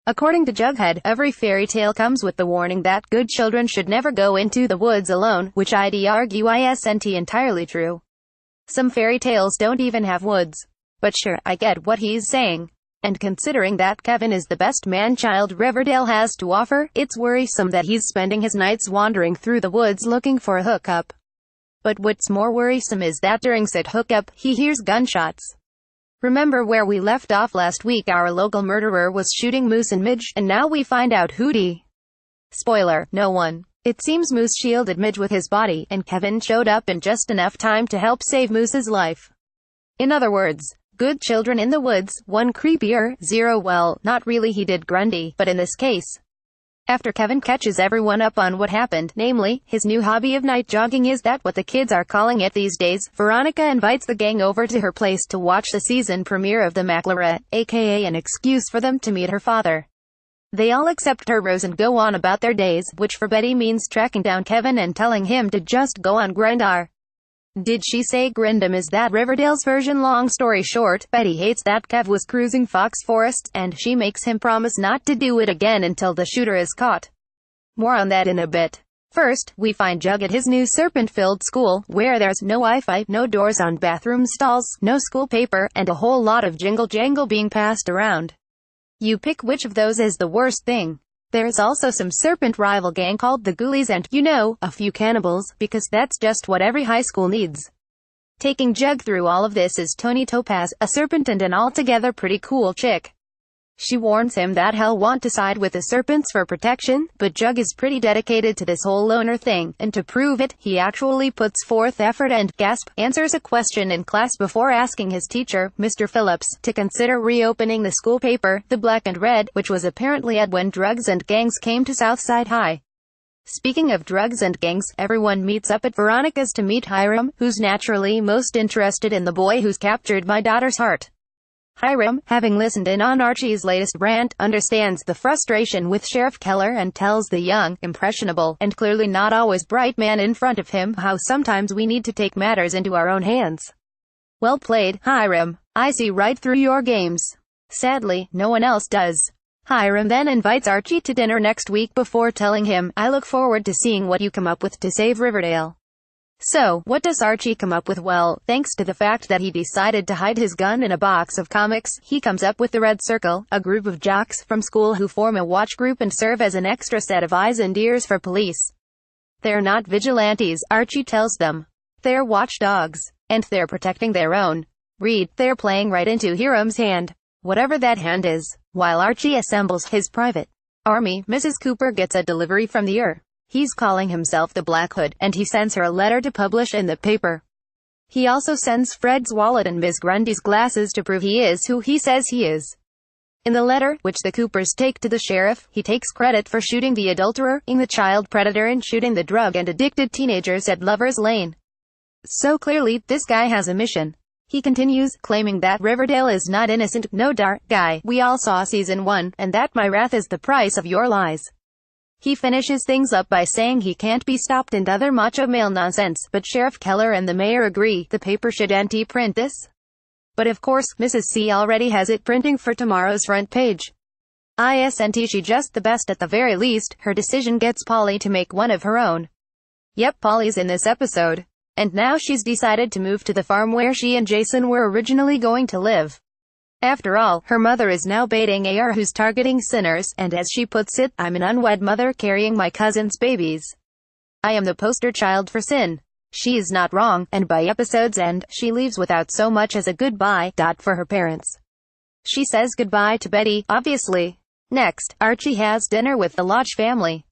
According to Jughead, every fairy tale comes with the warning that good children should never go into the woods alone, which I'd argue isn't entirely true. Some fairy tales don't even have woods. But sure, I get what he's saying. And considering that Kevin is the best man-child Riverdale has to offer, it's worrisome that he's spending his nights wandering through the woods looking for a hookup. But what's more worrisome is that during said hookup, he hears gunshots. Remember where we left off last week? Our local murderer was shooting Moose and Midge, and now we find out who did. Spoiler, no one. It seems Moose shielded Midge with his body, and Kevin showed up in just enough time to help save Moose's life. In other words, good children in the woods, 1 creepier, 0 well, not really, he did Grundy, but in this case. After Kevin catches everyone up on what happened, namely, his new hobby of night jogging, is that what the kids are calling it these days, Veronica invites the gang over to her place to watch the season premiere of The Bachelorette, aka an excuse for them to meet her father. They all accept her rose and go on about their days, which for Betty means tracking down Kevin and telling him to just go on Grindr. Did she say Grindum? Is that Riverdale's version? Long story short, Betty hates that Kev was cruising Fox Forests, and she makes him promise not to do it again until the shooter is caught. More on that in a bit. First, we find Jug at his new serpent-filled school, where there's no Wi-Fi, no doors on bathroom stalls, no school paper, and a whole lot of jingle-jangle being passed around. You pick which of those is the worst thing. There's also some serpent rival gang called the Ghoulies and, you know, a few cannibals, because that's just what every high school needs. Taking Jug through all of this is Tony Topaz, a serpent and an altogether pretty cool chick. She warns him that he'll want to side with the serpents for protection, but Jug is pretty dedicated to this whole loner thing, and to prove it, he actually puts forth effort and, answers a question in class before asking his teacher, Mr. Phillips, to consider reopening the school paper, The Black and Red, which was apparently at when drugs and gangs came to Southside High. Speaking of drugs and gangs, everyone meets up at Veronica's to meet Hiram, who's naturally most interested in the boy who's captured my daughter's heart. Hiram, having listened in on Archie's latest rant, understands the frustration with Sheriff Keller and tells the young, impressionable, and clearly not always bright man in front of him how sometimes we need to take matters into our own hands. Well played, Hiram. I see right through your games. Sadly, no one else does. Hiram then invites Archie to dinner next week before telling him, I look forward to seeing what you come up with to save Riverdale. So, what does Archie come up with? Well, thanks to the fact that he decided to hide his gun in a box of comics, he comes up with the Red Circle, a group of jocks from school who form a watch group and serve as an extra set of eyes and ears for police. They're not vigilantes, Archie tells them. They're watchdogs. And they're protecting their own. Read, they're playing right into Hiram's hand. Whatever that hand is. While Archie assembles his private army, Mrs. Cooper gets a delivery from the He's calling himself the Black Hood, and he sends her a letter to publish in the paper. He also sends Fred's wallet and Miss Grundy's glasses to prove he is who he says he is. In the letter, which the Coopers take to the sheriff, he takes credit for shooting the adulterer, the child predator, and shooting the drug and addicted teenagers at Lover's Lane. So clearly, this guy has a mission. He continues, claiming that Riverdale is not innocent. No guy, we all saw season 1, and that my wrath is the price of your lies. He finishes things up by saying he can't be stopped and other macho male nonsense, but Sheriff Keller and the mayor agree the paper should anti-print this. But of course, Mrs. C already has it printing for tomorrow's front page. Isn't she just the best? At the very least, her decision gets Polly to make one of her own. Yep, Polly's in this episode. And now she's decided to move to the farm where she and Jason were originally going to live. After all, her mother is now baiting AR, who's targeting sinners, and as she puts it, I'm an unwed mother carrying my cousin's babies. I am the poster child for sin. She's not wrong, and by episode's end, she leaves without so much as a goodbye for her parents. She says goodbye to Betty, obviously. Next, Archie has dinner with the Lodge family.